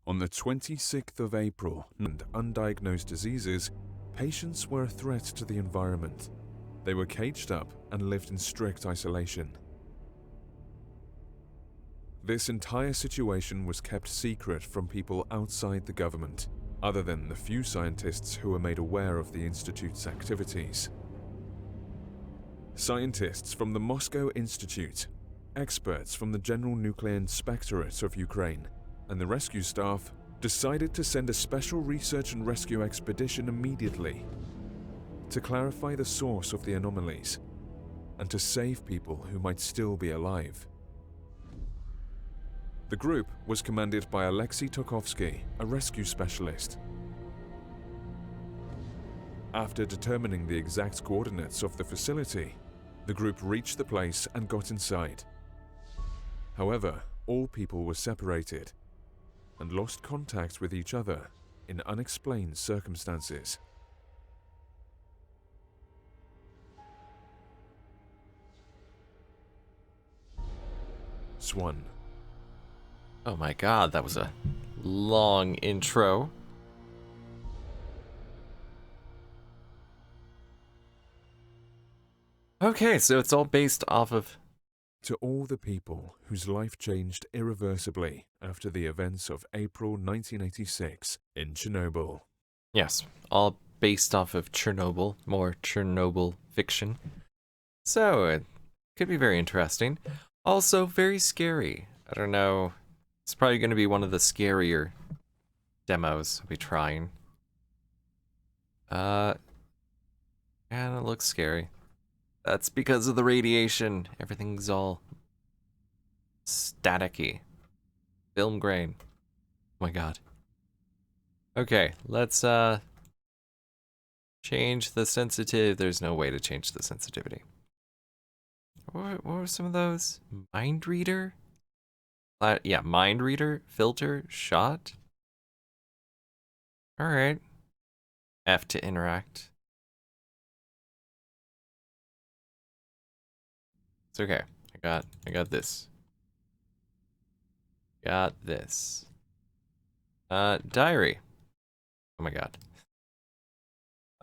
On the 26th of April, and undiagnosed diseases, patients were a threat to the environment. They were caged up and lived in strict isolation. This entire situation was kept secret from people outside the government, other than the few scientists who were made aware of the Institute's activities. Scientists from the Moscow Institute, experts from the General Nuclear Inspectorate of Ukraine, and the rescue staff decided to send a special research and rescue expedition immediately to clarify the source of the anomalies and to save people who might still be alive. The group was commanded by Alexei Tokovsky, a rescue specialist. After determining the exact coordinates of the facility, the group reached the place and got inside. However, all people were separated and lost contact with each other in unexplained circumstances. Swan. Oh my god, that was a long intro. Okay, so it's all based off of... To all the people whose life changed irreversibly after the events of April 1986 in Chernobyl. Yes, all based off of Chernobyl, more Chernobyl fiction. So, it could be very interesting. Also, very scary. I don't know. It's probably going to be one of the scarier demos I'll be trying. And it looks scary. That's because of the radiation. Everything's all staticky. Film grain. Oh my god. Okay, let's change the sensitivity. There's no way to change the sensitivity. What were some of those? Mind reader? Yeah, mind reader, filter, shot. All right. F to interact. It's okay. I got this. Got this. Diary. Oh my god.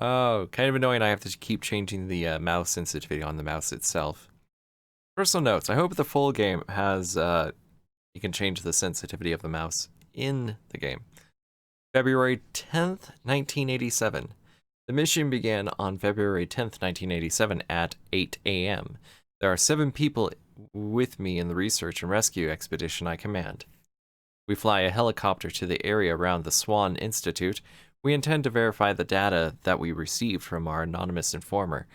Oh, kind of annoying. I have to keep changing the mouse sensitivity on the mouse itself. Personal notes. I hope the full game has you can change the sensitivity of the mouse in the game. February 10th, 1987. The mission began on February 10th, 1987 at 8 a.m. There are 7 people with me in the research and rescue expedition I command. We fly a helicopter to the area around the Swan Institute. We intend to verify the data that we received from our anonymous informer.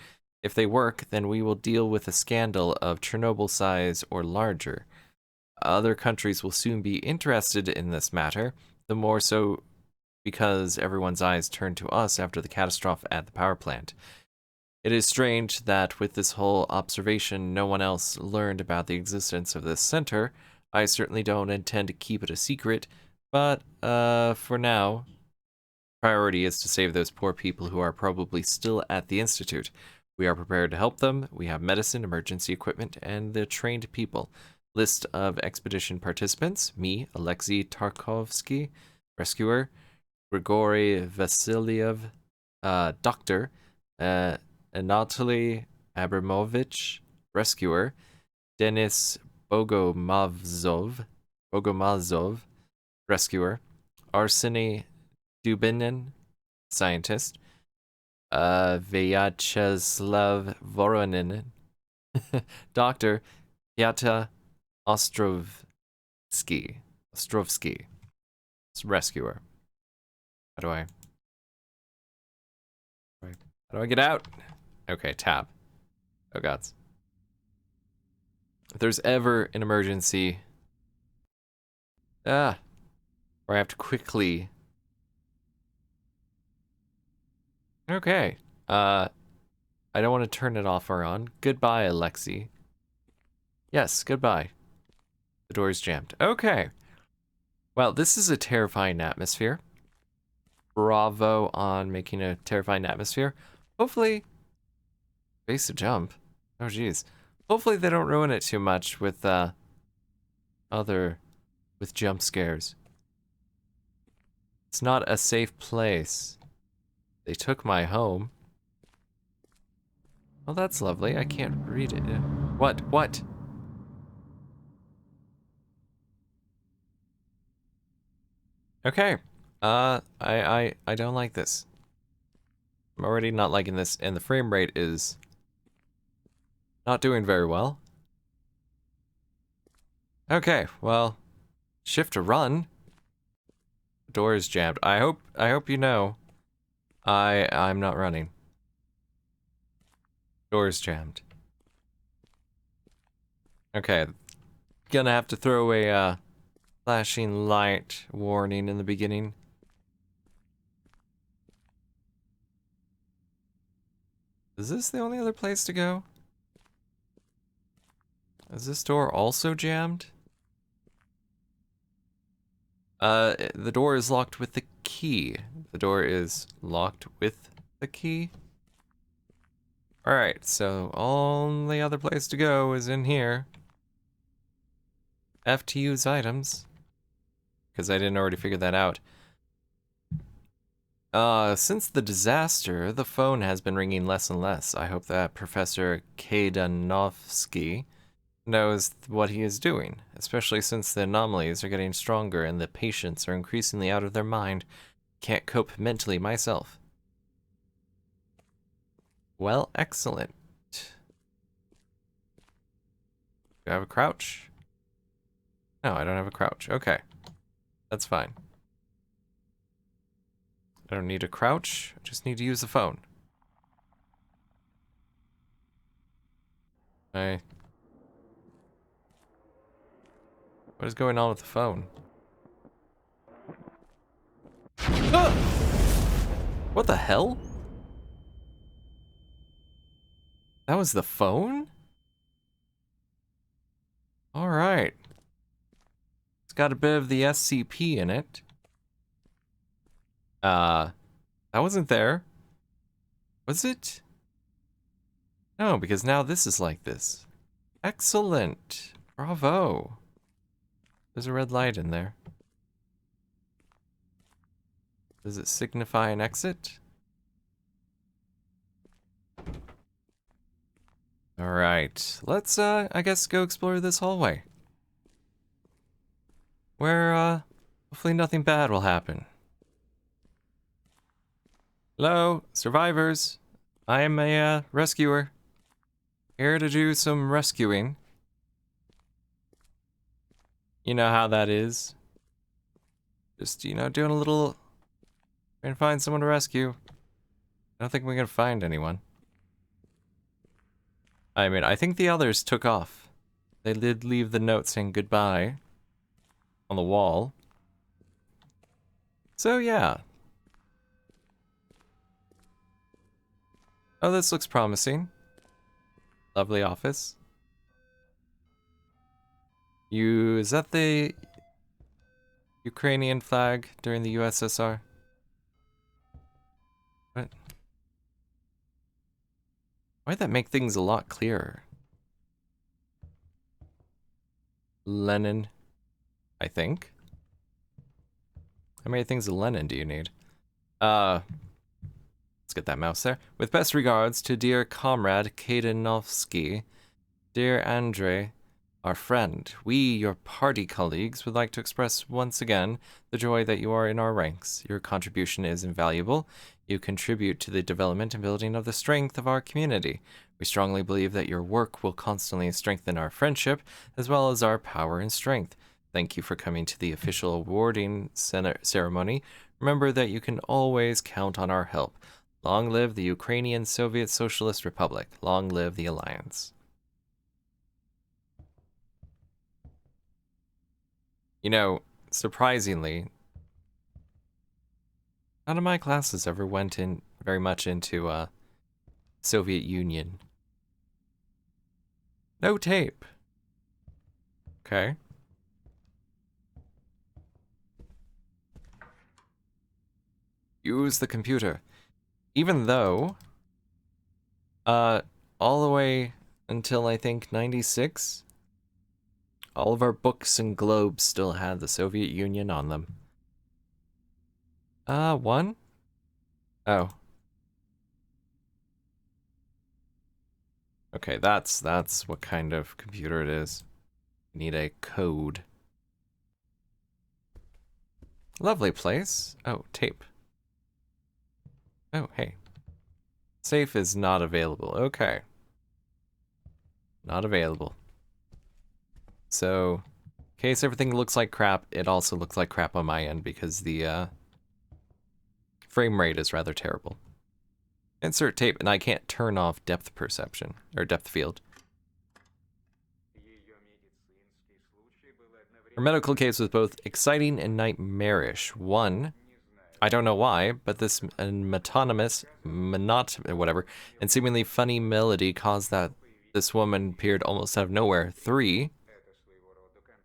If they work, then we will deal with a scandal of Chernobyl size or larger. Other countries will soon be interested in this matter, the more so because everyone's eyes turned to us after the catastrophe at the power plant. It is strange that with this whole observation, no one else learned about the existence of this center. I certainly don't intend to keep it a secret, but for now, priority is to save those poor people who are probably still at the Institute. We are prepared to help them. We have medicine, emergency equipment, and the trained people. List of expedition participants: me, Alexei Tarkovsky, rescuer; Grigory Vasilyev, doctor; Anatoly Abramovich, rescuer; Denis Bogomazov, rescuer; Arseny Dubinin, scientist; Vyacheslav Voronin, doctor; Pyotr Ostrovsky, rescuer. How do I get out? Okay, tab. Oh gods. If there's ever an emergency, where I have to quickly. Okay. I don't want to turn it off or on. Goodbye, Alexei. Yes, goodbye. The door's jammed. Okay. Well, this is a terrifying atmosphere. Bravo on making a terrifying atmosphere. Hopefully, base a jump. Oh, geez. Hopefully they don't ruin it too much with with jump scares. It's not a safe place. They took my home. Oh, that's lovely. I can't read it. What? What? Okay. I don't like this. I'm already not liking this, and the frame rate is not doing very well. Okay, well, shift to run. The door is jammed. I hope you know. I'm not running. Door is jammed. Okay. Gonna have to throw a flashing light warning in the beginning. Is this the only other place to go? Is this door also jammed? The door is locked with the key. The door is locked with the key. Alright, so only other place to go is in here. F to use items. Because I didn't already figure that out. Since the disaster, the phone has been ringing less and less. I hope that Professor Kadanovsky knows what he is doing, especially since the anomalies are getting stronger and the patients are increasingly out of their mind. Can't cope mentally myself. Well, excellent. Do I have a crouch? No, I don't have a crouch. Okay. That's fine. I don't need a crouch. I just need to use the phone. What is going on with the phone? Ah! What the hell? That was the phone? Alright. It's got a bit of the SCP in it. That wasn't there. Was it? No, because now this is like this. Excellent. Bravo. There's a red light in there. Does it signify an exit? Alright, let's, I guess go explore this hallway. Where, hopefully nothing bad will happen. Hello, survivors. I am a, rescuer. Here to do some rescuing. You know how that is. Just, you know, doing a little... Trying to find someone to rescue. I don't think we're gonna find anyone. I mean, I think the others took off. They did leave the note saying goodbye on the wall. So, yeah. Oh, this looks promising. Lovely office. Is that the Ukrainian flag during the USSR? What? Why'd that make things a lot clearer? Lenin, I think. How many things of Lenin do you need? Let's get that mouse there. With best regards to dear comrade Kadanovsky, dear Andrei, our friend, we, your party colleagues, would like to express once again the joy that you are in our ranks. Your contribution is invaluable. You contribute to the development and building of the strength of our community. We strongly believe that your work will constantly strengthen our friendship, as well as our power and strength. Thank you for coming to the official awarding ceremony. Remember that you can always count on our help. Long live the Ukrainian Soviet Socialist Republic. Long live the Alliance. You know, surprisingly, none of my classes ever went in very much into Soviet Union. No tape. Okay. Use the computer. Even though, all the way until I think 96, all of our books and globes still had the Soviet Union on them. One? Oh. Okay, that's what kind of computer it is. Need a code. Lovely place. Oh, tape. Oh, hey. Safe is not available. Okay. Not available. So, in case everything looks like crap, it also looks like crap on my end because the frame rate is rather terrible. Insert tape, and I can't turn off depth perception, or depth field. Her medical case was both exciting and nightmarish. One, I don't know why, but this whatever, and seemingly funny melody caused that this woman appeared almost out of nowhere. 3,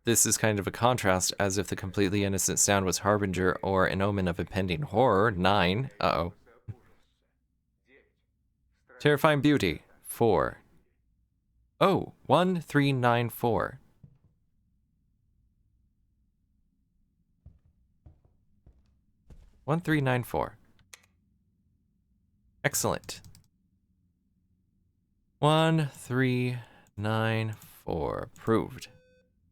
this is kind of a contrast, as if the completely innocent sound was harbinger or an omen of impending horror. 9, uh-oh. Terrifying beauty. 4. Oh, 1394. 1394. Excellent. 1394. Approved.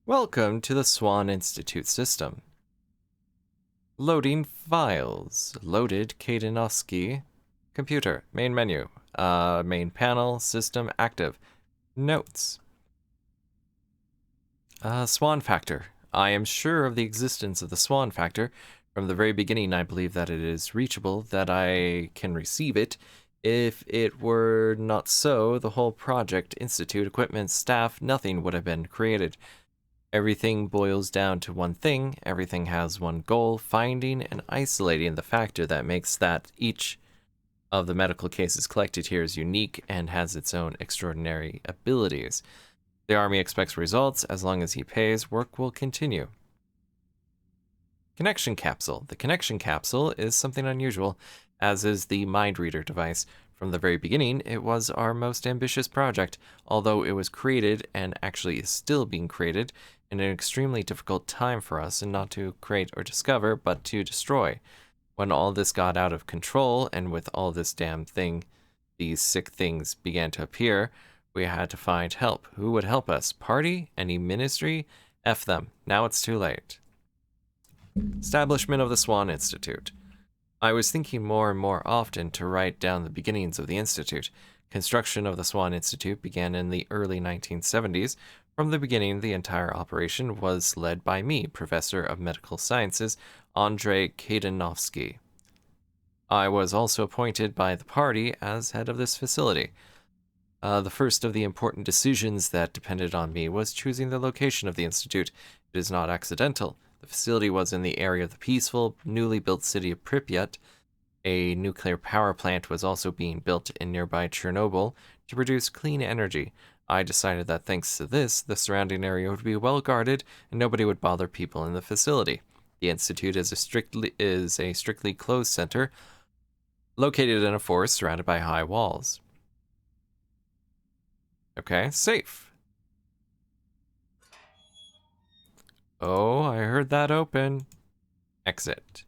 Welcome to the Swan Institute system. Loading files. Loaded Kadanovsky. Computer. Main menu. Main panel. System active. Notes. Swan factor. I am sure of the existence of the Swan factor. From the very beginning, I believe that it is reachable, that I can receive it. If it were not so, the whole project, institute, equipment, staff, nothing would have been created. Everything boils down to one thing. Everything has one goal, finding and isolating the factor that makes that each of the medical cases collected here is unique and has its own extraordinary abilities. The Army expects results. As long as he pays, work will continue. Connection capsule. The connection capsule is something unusual, as is the mind reader device. From the very beginning, it was our most ambitious project, although it was created, and actually is still being created, in an extremely difficult time for us, and not to create or discover, but to destroy. When all this got out of control, and with all this damn thing, these sick things began to appear, we had to find help. Who would help us? Party? Any ministry? F them. Now it's too late. Establishment of the Swan Institute. I was thinking more and more often to write down the beginnings of the Institute. Construction of the Swan Institute began in the early 1970s. From the beginning, the entire operation was led by me, Professor of Medical Sciences, Andrei Kadanovsky. I was also appointed by the party as head of this facility. The first of the important decisions that depended on me was choosing the location of the Institute. It is not accidental. The facility was in the area of the peaceful, newly built city of Pripyat. A nuclear power plant was also being built in nearby Chernobyl to produce clean energy. I decided that thanks to this, the surrounding area would be well guarded and nobody would bother people in the facility. The Institute is a strictly closed center located in a forest surrounded by high walls. Okay, safe. Oh, I heard that open. Exit.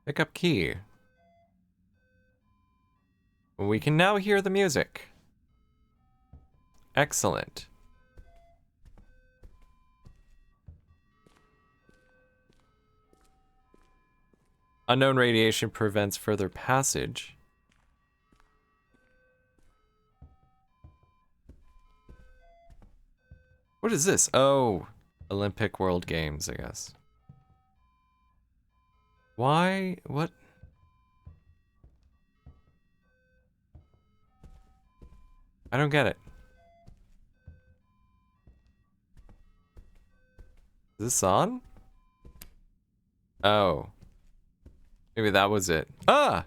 Pick up key. We can now hear the music. Excellent. Unknown radiation prevents further passage. What is this? Oh, Olympic World Games, I guess. Why? What? I don't get it. Is this on? Oh. Maybe that was it. Ah!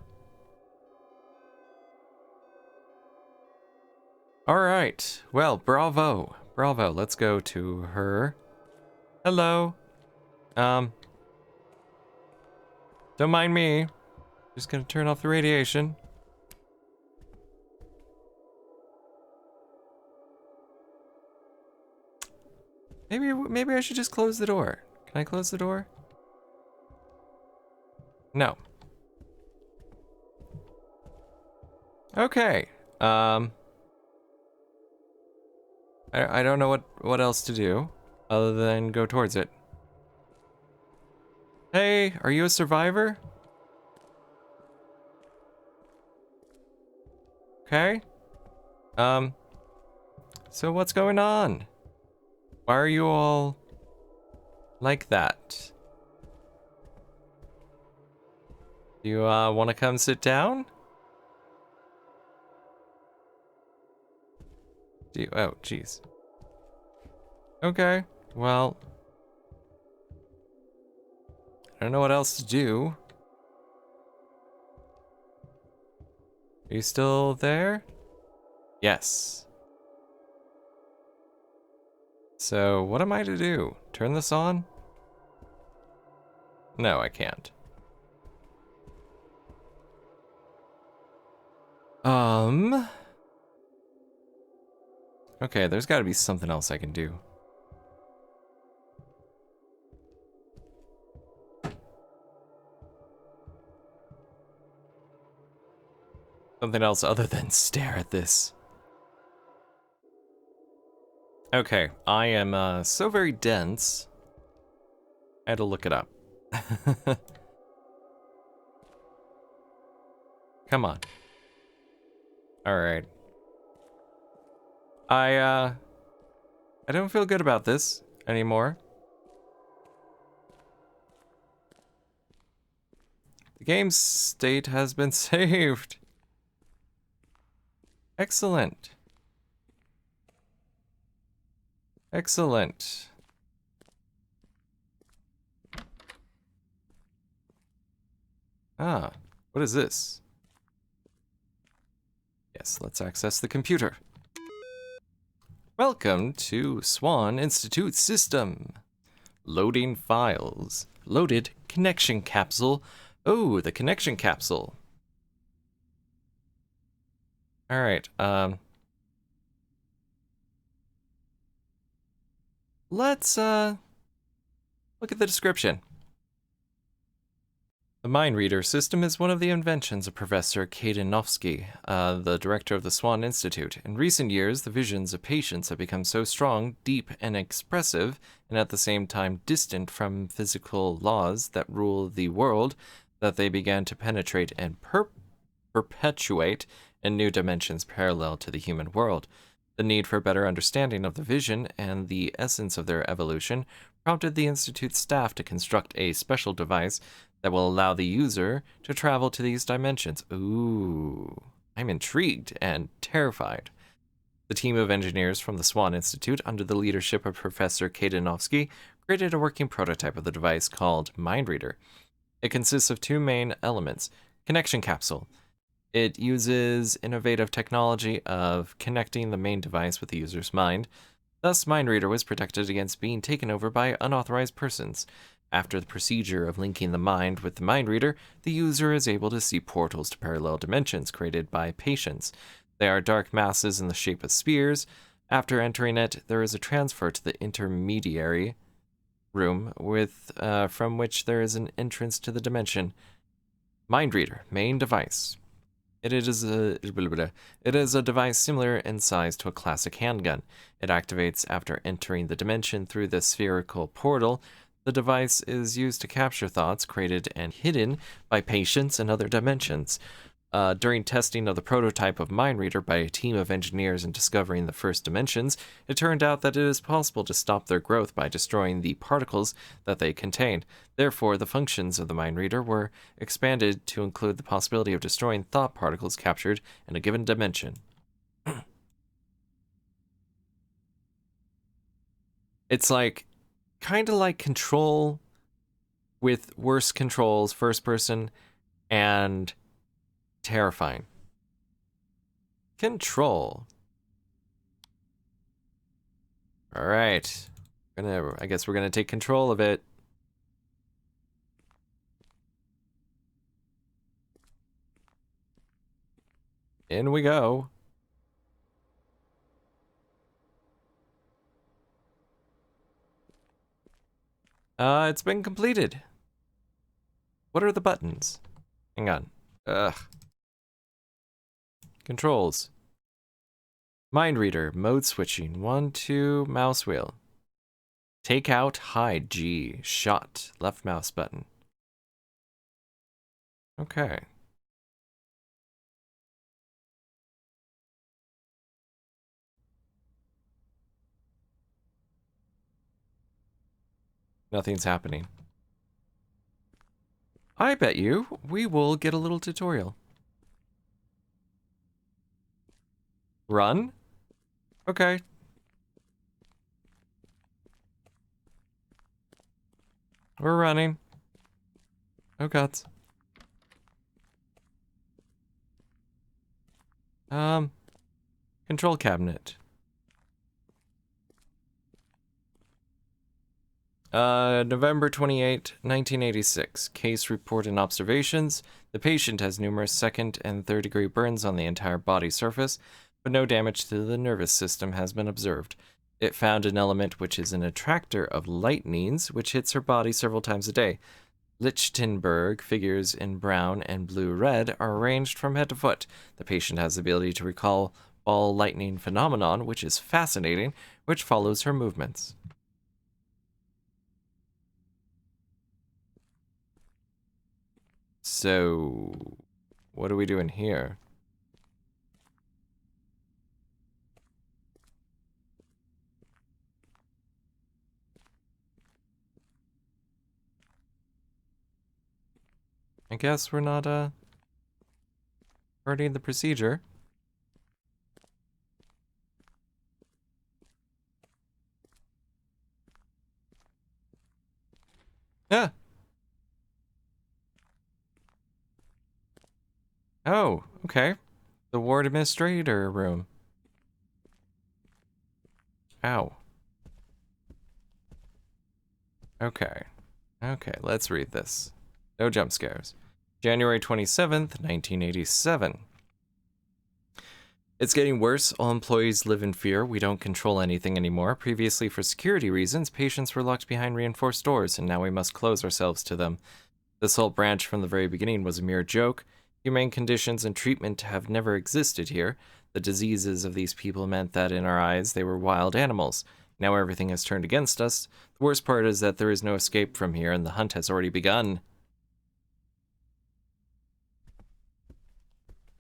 Alright. Well, bravo. Bravo. Let's go to her. Hello. Don't mind me. Just gonna turn off the radiation. maybe I should just close the door. Can I close the door? No. Okay. I don't know what else to do other than go towards it. Hey, are you a survivor? Okay. So what's going on? Why are you all like that? Do you want to come sit down? Do you? Oh, jeez. Okay. Well, I don't know what else to do. Are you still there? Yes. So, what am I to do? Turn this on? No, I can't. Okay, there's gotta be something else I can do. Something else other than stare at this. Okay, I am so very dense. I had to look it up. Come on. Alright. I don't feel good about this anymore. The game's state has been saved. Excellent. Excellent. Ah, what is this? Yes, let's access the computer. Welcome to Swan Institute System. Loading files. Loaded connection capsule. Oh, the connection capsule. Alright, let's, look at the description. The Mind Reader system is one of the inventions of Professor Kadanovsky, the director of the Swan Institute. In recent years, the visions of patients have become so strong, deep, and expressive, and at the same time distant from physical laws that rule the world, that they began to penetrate and perpetuate in new dimensions parallel to the human world. The need for better understanding of the vision and the essence of their evolution prompted the Institute's staff to construct a special device that will allow the user to travel to these dimensions. Ooh, I'm intrigued and terrified. The team of engineers from the Swan Institute, under the leadership of Professor Kadanovsky, created a working prototype of the device called Mind Reader. It consists of two main elements: connection capsule. It uses innovative technology of connecting the main device with the user's mind. Thus, Mind Reader was protected against being taken over by unauthorized persons. After the procedure of linking the mind with the Mind Reader, the user is able to see portals to parallel dimensions created by patients. They are dark masses in the shape of spheres. After entering it, there is a transfer to the intermediary room from which there is an entrance to the dimension. Mind Reader, main device. It is a device similar in size to a classic handgun. It activates after entering the dimension through the spherical portal. The device is used to capture thoughts created and hidden by patients in other dimensions. During testing of the prototype of Mind Reader by a team of engineers in discovering the first dimensions, it turned out that it is possible to stop their growth by destroying the particles that they contain. Therefore, the functions of the Mind Reader were expanded to include the possibility of destroying thought particles captured in a given dimension. It's like, kind of like Control with worse controls, first person, and terrifying. Control. All right. I guess we're gonna take control of it. In we go. It's been completed. What are the buttons? Hang on. Ugh. Controls. Mind reader, mode switching, 1, 2, mouse wheel. Take out, hide, G, shot, left mouse button. Okay. Nothing's happening. I bet you we will get a little tutorial. Run? Okay. We're running. Oh gods. Control cabinet. November 28, 1986. Case report and observations. The patient has numerous second and third degree burns on the entire body surface, but no damage to the nervous system has been observed. It found an element which is an attractor of lightnings, which hits her body several times a day. Lichtenberg figures in brown and blue-red are arranged from head to foot. The patient has the ability to recall ball lightning phenomenon, which is fascinating, which follows her movements. So, what are we doing here? I guess we're not, hurting the procedure. Yeah. Oh, okay. The ward administrator room. Ow. Okay. Okay, let's read this. No jump scares. January 27th, 1987. It's getting worse. All employees live in fear. We don't control anything anymore. Previously, for security reasons, patients were locked behind reinforced doors, and now we must close ourselves to them. This whole branch from the very beginning was a mere joke. Humane conditions and treatment have never existed here. The diseases of these people meant that in our eyes they were wild animals. Now everything has turned against us. The worst part is that there is no escape from here, and the hunt has already begun.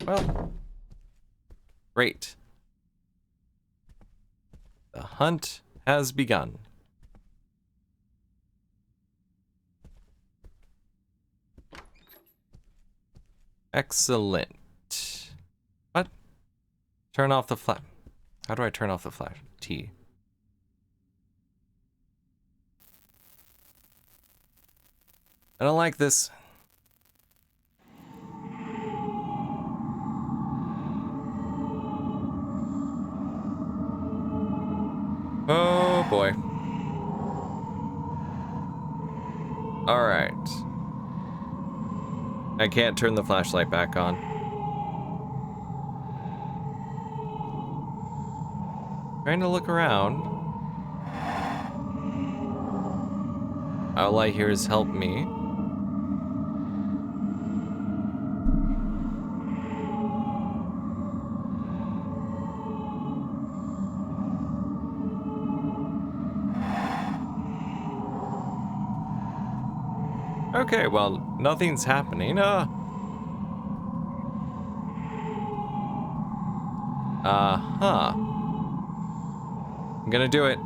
Well, great. The hunt has begun. Excellent. What? Turn off the flash. How do I turn off the flash? T. I don't like this. Oh boy. All right. I can't turn the flashlight back on. Trying to look around. All I hear is help me. Okay, well, nothing's happening. Uh-huh. I'm gonna do it.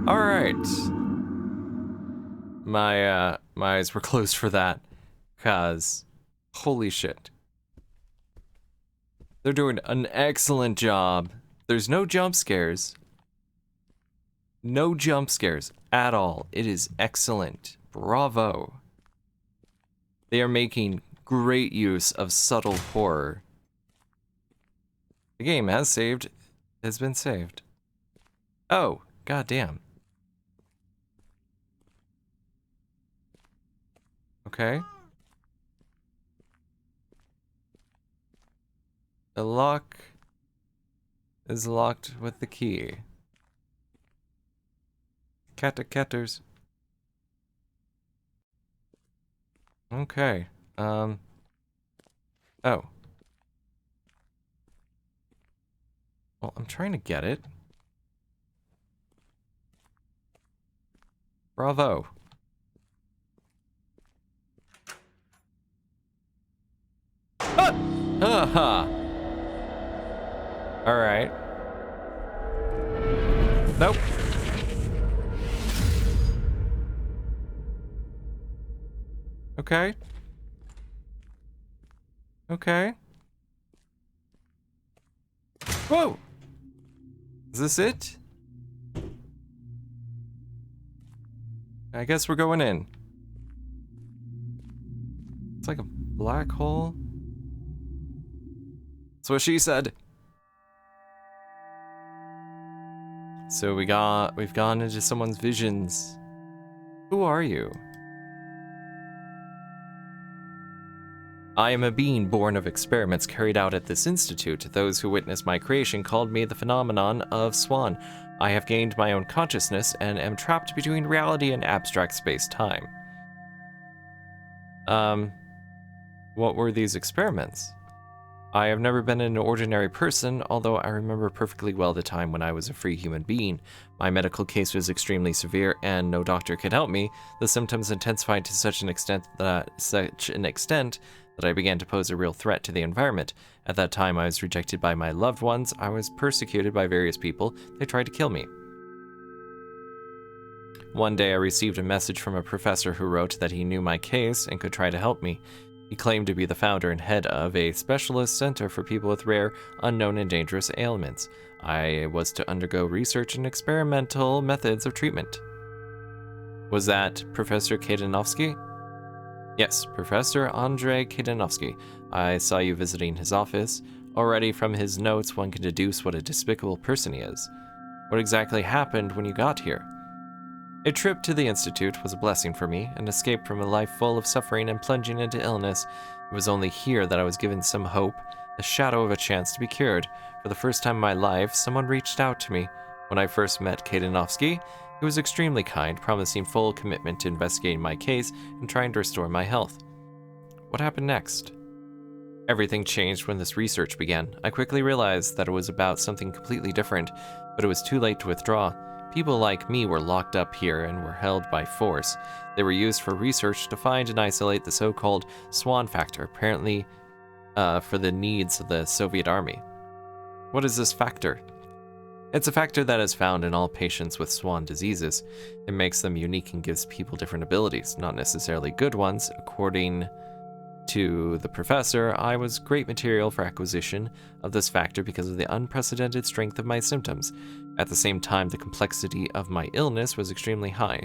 All right. My eyes were closed for that, cause holy shit. They're doing an excellent job. There's no jump scares. No jump scares at all. It is excellent. Bravo. They are making great use of subtle horror. The game has been saved. Oh, goddamn. Okay. The lock is locked with the key. Catters. Okay. Oh. Well, I'm trying to get it. Bravo. Ah! Haha. All right. Nope. Okay. Okay. Whoa! Is this it? I guess we're going in. It's like a black hole. That's what she said. So we've gone into someone's visions. Who are you? I am a being born of experiments carried out at this institute. Those who witnessed my creation called me the phenomenon of Swan. I have gained my own consciousness and am trapped between reality and abstract space-time. What were these experiments? I have never been an ordinary person, although I remember perfectly well the time when I was a free human being. My medical case was extremely severe and no doctor could help me. The symptoms intensified to such an extent that I began to pose a real threat to the environment. At that time, I was rejected by my loved ones. I was persecuted by various people. They tried to kill me. One day, I received a message from a professor who wrote that he knew my case and could try to help me. He claimed to be the founder and head of a specialist center for people with rare, unknown, and dangerous ailments. I was to undergo research and experimental methods of treatment. Was that Professor Kadanovsky? Yes, Professor Andrei Kadanovsky. I saw you visiting his office. Already from his notes, one can deduce what a despicable person he is. What exactly happened when you got here? A trip to the Institute was a blessing for me, an escape from a life full of suffering and plunging into illness. It was only here that I was given some hope, the shadow of a chance to be cured. For the first time in my life, someone reached out to me. When I first met Kadanovsky, he was extremely kind, promising full commitment to investigating my case and trying to restore my health. What happened next? Everything changed when this research began. I quickly realized that it was about something completely different, but it was too late to withdraw. People like me were locked up here and were held by force. They were used for research to find and isolate the so-called Swan factor, apparently for the needs of the Soviet army. What is this factor? It's a factor that is found in all patients with Swan diseases. It makes them unique and gives people different abilities, not necessarily good ones. According to the professor, I was great material for acquisition of this factor because of the unprecedented strength of my symptoms. At the same time, the complexity of my illness was extremely high.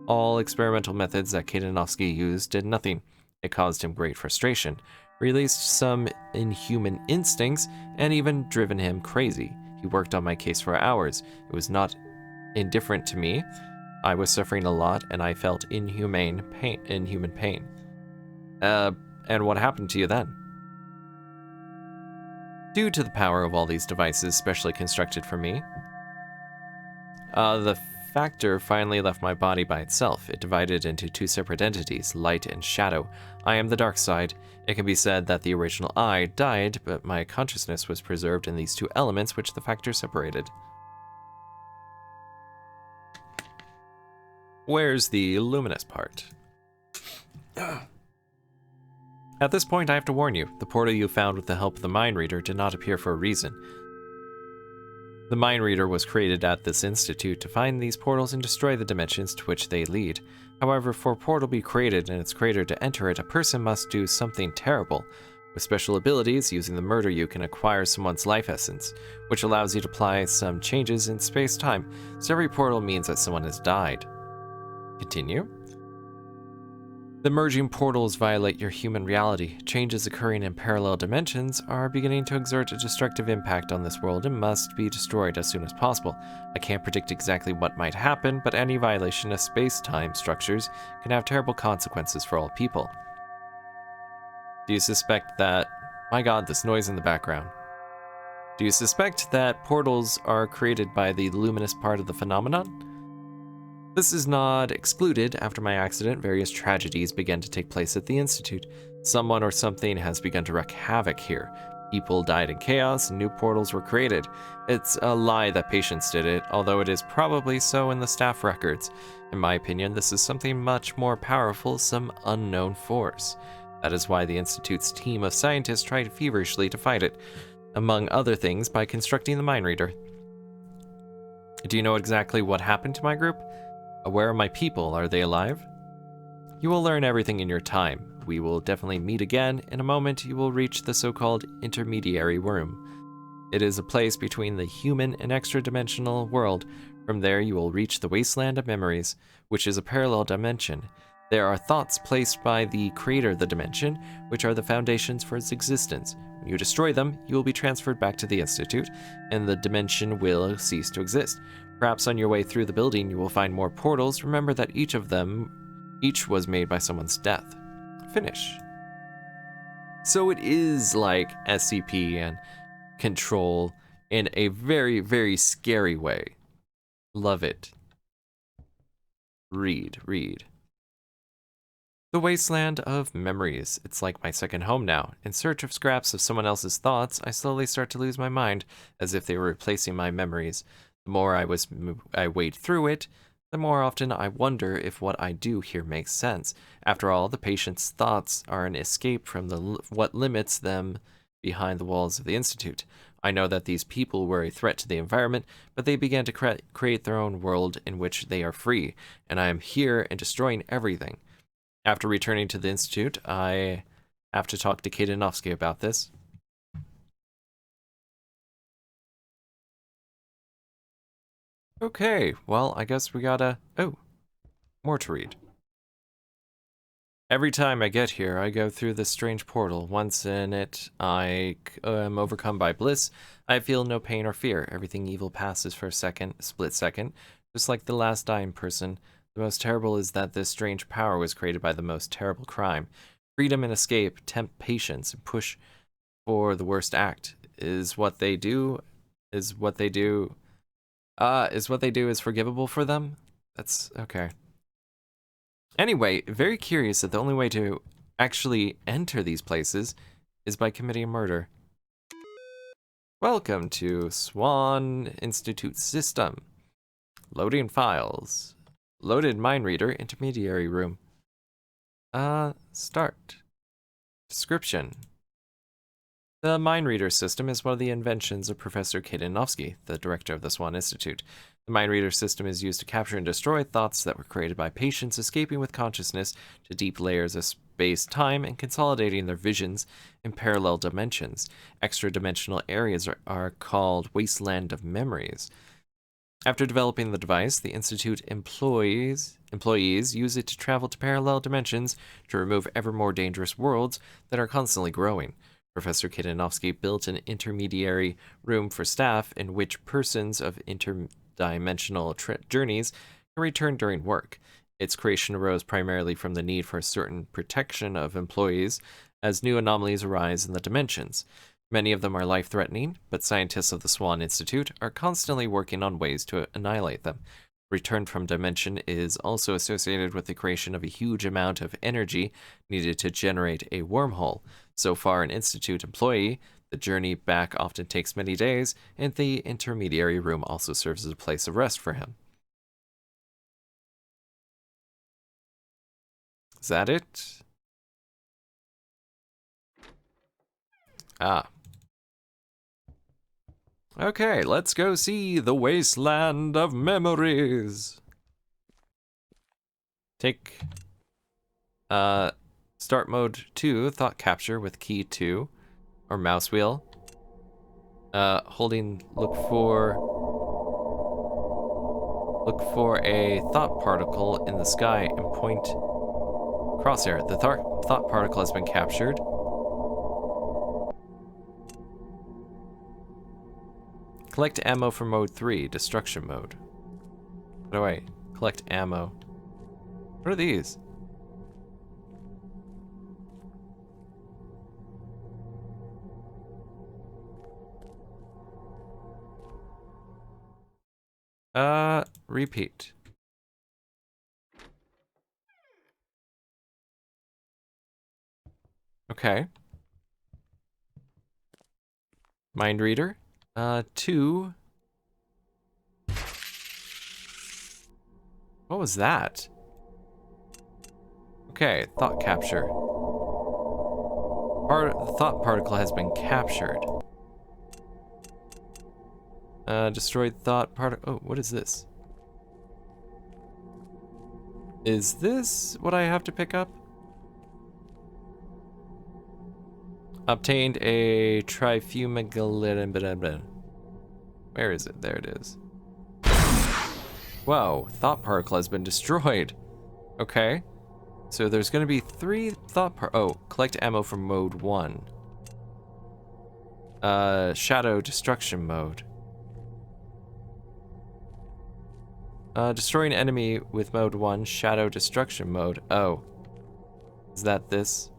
All experimental methods that Kadanovsky used did nothing. It caused him great frustration, released some inhuman instincts, and even driven him crazy. He worked on my case for hours. It was not indifferent to me. I was suffering a lot, and I felt inhuman pain. And what happened to you then? Due to the power of all these devices specially constructed for me, the factor finally left my body by itself. It divided into two separate entities, light and shadow. I am the dark side. It can be said that the original I died, but my consciousness was preserved in these two elements which the factor separated. Where's the luminous part? At this point, I have to warn you, the portal you found with the help of the mind reader did not appear for a reason. The mind reader was created at this institute to find these portals and destroy the dimensions to which they lead. However, for a portal to be created and its creator to enter it, a person must do something terrible. With special abilities, using the murder you can acquire someone's life essence, which allows you to apply some changes in space-time, so every portal means that someone has died. Continue. The merging portals violate your human reality. Changes occurring in parallel dimensions are beginning to exert a destructive impact on this world and must be destroyed as soon as possible. I can't predict exactly what might happen, but any violation of space-time structures can have terrible consequences for all people. Do you suspect that... My god, this noise in the background. Do you suspect that portals are created by the luminous part of the phenomenon? This is not excluded. After my accident, various tragedies began to take place at the Institute. Someone or something has begun to wreak havoc here. People died in chaos, and new portals were created. It's a lie that patients did it, although it is probably so in the staff records. In my opinion, this is something much more powerful, some unknown force. That is why the Institute's team of scientists tried feverishly to fight it, among other things by constructing the mind reader. Do you know exactly what happened to my group? Where are my people? Are they alive? You will learn everything in your time. We will definitely meet again. In a moment, you will reach the so-called intermediary room. It is a place between the human and extra-dimensional world. From there, you will reach the wasteland of memories, which is a parallel dimension. There are thoughts placed by the creator of the dimension, which are the foundations for its existence. When you destroy them, you will be transferred back to the Institute, and the dimension will cease to exist. Perhaps on your way through the building, you will find more portals. Remember that each was made by someone's death. Finish. So it is like SCP and Control in a very, very scary way. Love it. Read. The Wasteland of Memories. It's like my second home now. In search of scraps of someone else's thoughts, I slowly start to lose my mind, as if they were replacing my memories. The more I wade through it, the more often I wonder if what I do here makes sense. After all, the patient's thoughts are an escape from what limits them behind the walls of the Institute. I know that these people were a threat to the environment, but they began to create their own world in which they are free, and I am here and destroying everything. After returning to the Institute, I have to talk to Kadanovsky about this. Okay, well, I guess we gotta... Oh, more to read. Every time I get here, I go through this strange portal. Once in it, I am overcome by bliss. I feel no pain or fear. Everything evil passes for a split second, just like the last dying person. The most terrible is that this strange power was created by the most terrible crime. Freedom and escape tempt patience and push for the worst act. Is what they do is forgivable for them? That's okay. Anyway, very curious that the only way to actually enter these places is by committing murder. Welcome to Swan Institute System. Loading files. Loaded mind reader, intermediary room. Start. Description. The mind reader system is one of the inventions of Professor Kadanovsky, the director of the Swan Institute. The mind reader system is used to capture and destroy thoughts that were created by patients escaping with consciousness to deep layers of space-time and consolidating their visions in parallel dimensions. Extra-dimensional areas are called Wasteland of Memories. After developing the device, the Institute employees use it to travel to parallel dimensions to remove ever more dangerous worlds that are constantly growing. Professor Kadanovsky built an intermediary room for staff in which persons of interdimensional journeys can return during work. Its creation arose primarily from the need for a certain protection of employees as new anomalies arise in the dimensions. Many of them are life-threatening, but scientists of the Swan Institute are constantly working on ways to annihilate them. Return from dimension is also associated with the creation of a huge amount of energy needed to generate a wormhole. So far, an Institute employee, the journey back often takes many days, and the intermediary room also serves as a place of rest for him. Is that it? Ah. Okay, let's go see the Wasteland of Memories. Take start mode 2, thought capture with key 2 or mouse wheel. Look for a thought particle in the sky and point crosshair. The thought particle has been captured. Collect ammo for mode 3, destruction mode. Oh wait, collect ammo. What are these? Repeat. Okay. Mind reader. 2. What was that? Okay, thought capture. The thought particle has been captured. Destroyed thought particle. Oh, what is this? Is this what I have to pick up? Obtained a trifumigallin. Where is it? There it is. Whoa, thought particle has been destroyed. Okay. So there's gonna be 3 thought collect ammo from mode 1. Shadow destruction mode. Destroy an enemy with mode 1, shadow destruction mode. Oh. Is that this?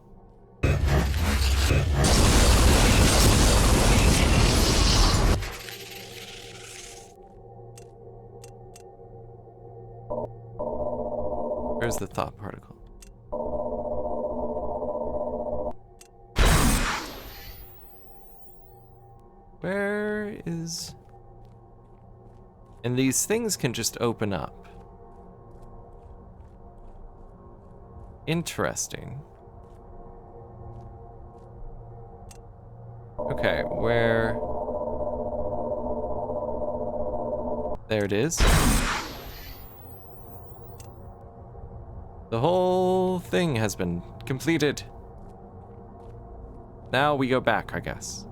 Where's the thought particle? Where is... And these things can just open up. Interesting. Okay, where... There it is. The whole thing has been completed. Now we go back, I guess.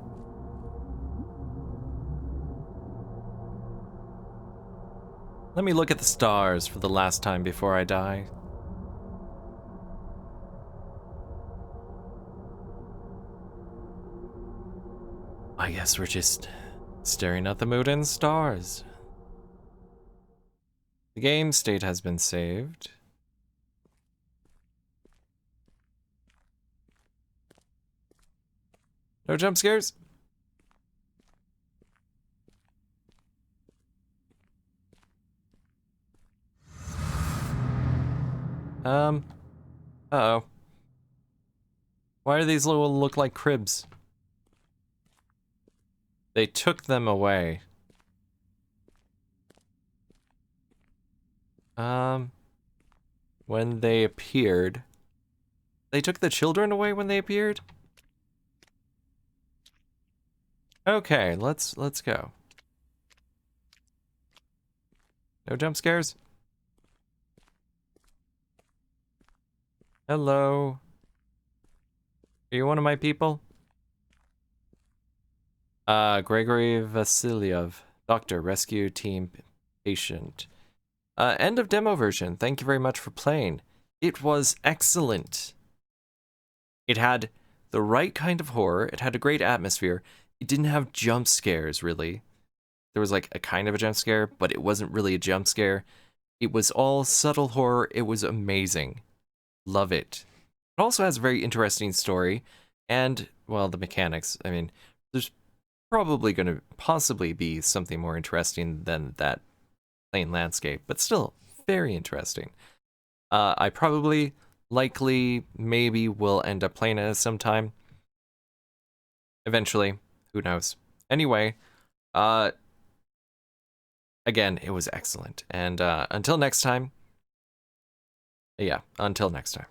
Let me look at the stars for the last time before I die. I guess we're just staring at the moon and stars. The game state has been saved. No jump scares? Uh-oh. Why do these look like cribs? They took them away. When they appeared. They took the children away when they appeared? Okay, let's go. No jump scares? Hello. Are you one of my people? Gregory Vasilyev, doctor, rescue team, patient. End of demo version. Thank you very much for playing. It was excellent. It had the right kind of horror. It had a great atmosphere. It didn't have jump scares, really. There was like a kind of a jump scare, but it wasn't really a jump scare. It was all subtle horror. It was amazing. Love it. It also has a very interesting story. And, well, the mechanics. I mean, there's probably going to possibly be something more interesting than that plain landscape, but still very interesting. I probably, likely, maybe will end up playing it sometime. Eventually. Who knows? Anyway, again, it was excellent. And until next time. Yeah, until next time.